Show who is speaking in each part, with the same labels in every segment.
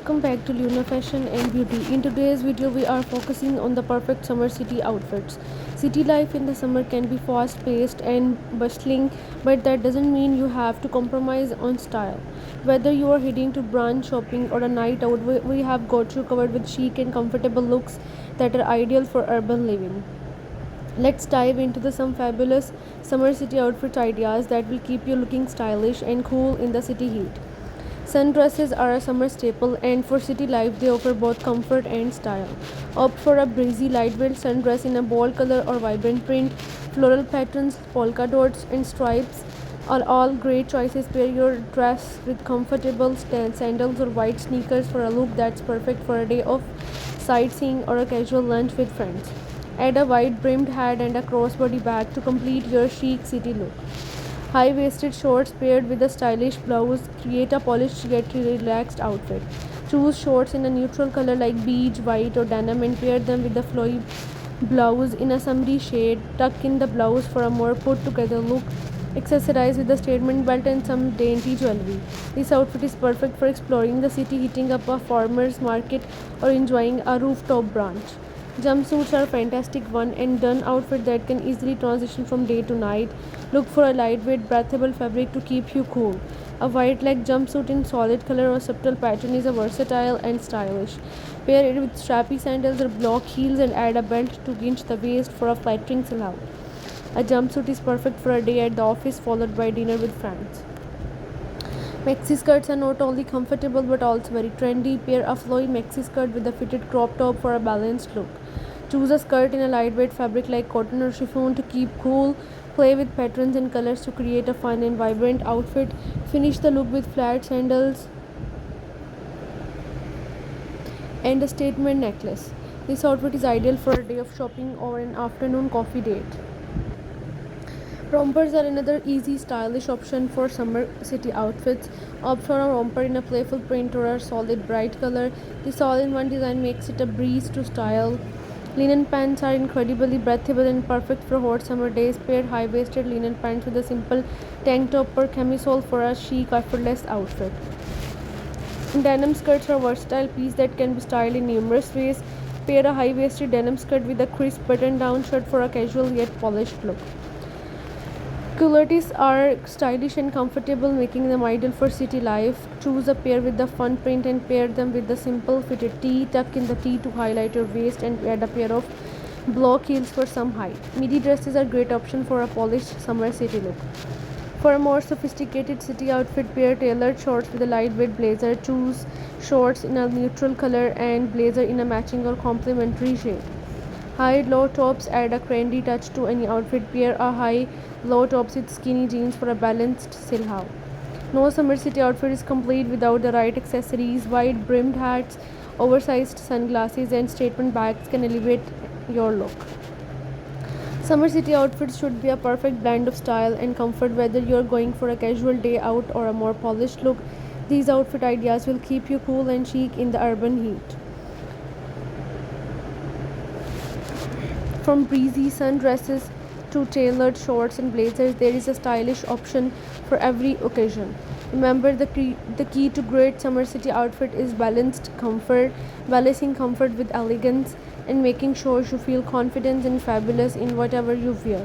Speaker 1: welcome back to Luna Fashion and Beauty. In today's video, we are focusing on the perfect summer city outfits. City life in the summer can be fast paced and bustling, but that doesn't mean you have to compromise on style. Whether you are heading to brunch, shopping, or a night out, we have got you covered with chic and comfortable looks that are ideal for urban living. Let's dive into some fabulous summer city outfit ideas that will keep you looking stylish and cool in the city heat. Sundresses are a summer staple, and for city life, they offer both comfort and style. Opt for a breezy, lightweight sundress in a bold color or vibrant print. Floral patterns, polka dots, and stripes are all great choices. Pair your dress with comfortable sandals or white sneakers for a look that's perfect for a day of sightseeing or a casual lunch with friends. Add a wide brimmed hat and a crossbody bag to complete your chic city look. High waisted shorts paired with a stylish blouse create a polished yet relaxed outfit. Choose shorts in a neutral color like beige, white, or denim and pair them with a flowy blouse in a summery shade. Tuck in the blouse for a more put together look. Accessorize with a statement belt and some dainty jewelry. This outfit is perfect for exploring the city, hitting up a farmer's market, or enjoying a rooftop brunch. Jumpsuits are a fantastic one and done outfit that can easily transition from day to night. Look for a lightweight, breathable fabric to keep you cool. A white leg jumpsuit in solid color or subtle pattern is a versatile and stylish. Pair it with strappy sandals or block heels and add a belt to cinch the waist for a flattering silhouette. A jumpsuit is perfect for a day at the office followed by dinner with friends. Maxi skirts are not only comfortable but also very trendy. Pair a flowy maxi skirt with a fitted crop top for a balanced look. Choose a skirt in a lightweight fabric like cotton or chiffon to keep cool. Play with patterns and colors to create a fun and vibrant outfit. Finish the look with flat sandals and a statement necklace. This outfit is ideal for a day of shopping or an afternoon coffee date. Rompers are another easy, stylish option for summer city outfits. Opt for a romper in a playful print or a solid bright color. This all-in-one design makes it a breeze to style. Linen pants are incredibly breathable and perfect for hot summer days. Pair high-waisted linen pants with a simple tank top or camisole for a chic, effortless outfit. Denim skirts are a versatile piece that can be styled in numerous ways. Pair a high-waisted denim skirt with a crisp button-down shirt for a casual yet polished look. Culottes are stylish and comfortable, making them ideal for city life. Choose a pair with the fun print and pair them with the simple fitted tee. Tuck in the tee to highlight your waist and add a pair of block heels for some height. Midi dresses are a great option for a polished summer city look. For a more sophisticated city outfit, pair tailored shorts with a lightweight blazer. Choose shorts in a neutral color and blazer in a matching or complementary shade. High low tops add a trendy touch to any outfit. Pair a high low tops with skinny jeans for a balanced silhouette. No summer city outfit is complete without the right accessories. Wide brimmed hats, oversized sunglasses, and statement bags can elevate your look. Summer city outfits should be a perfect blend of style and comfort, whether you're going for a casual day out or a more polished look. These outfit ideas will keep you cool and chic in the urban heat. From breezy sundresses to tailored shorts and blazers, there is a stylish option for every occasion. Remember, the key to great summer city outfit is balancing comfort with elegance and making sure you feel confident and fabulous in whatever you wear.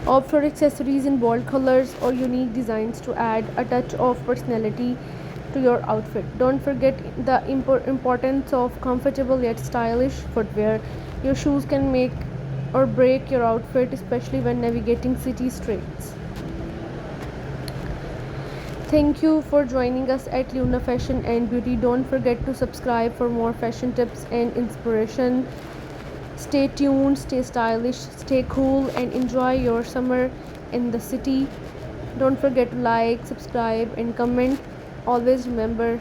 Speaker 1: Opt for accessories in bold colors or unique designs to add a touch of personality to your outfit. Don't forget the importance of comfortable yet stylish footwear. Your shoes can make or break your outfit, especially when navigating city streets. Thank you for joining us at Luna Fashion and Beauty. Don't forget to subscribe for more fashion tips and inspiration. Stay tuned, stay stylish, stay cool, and enjoy your summer in the city. Don't forget to like, subscribe, and comment. Always remember,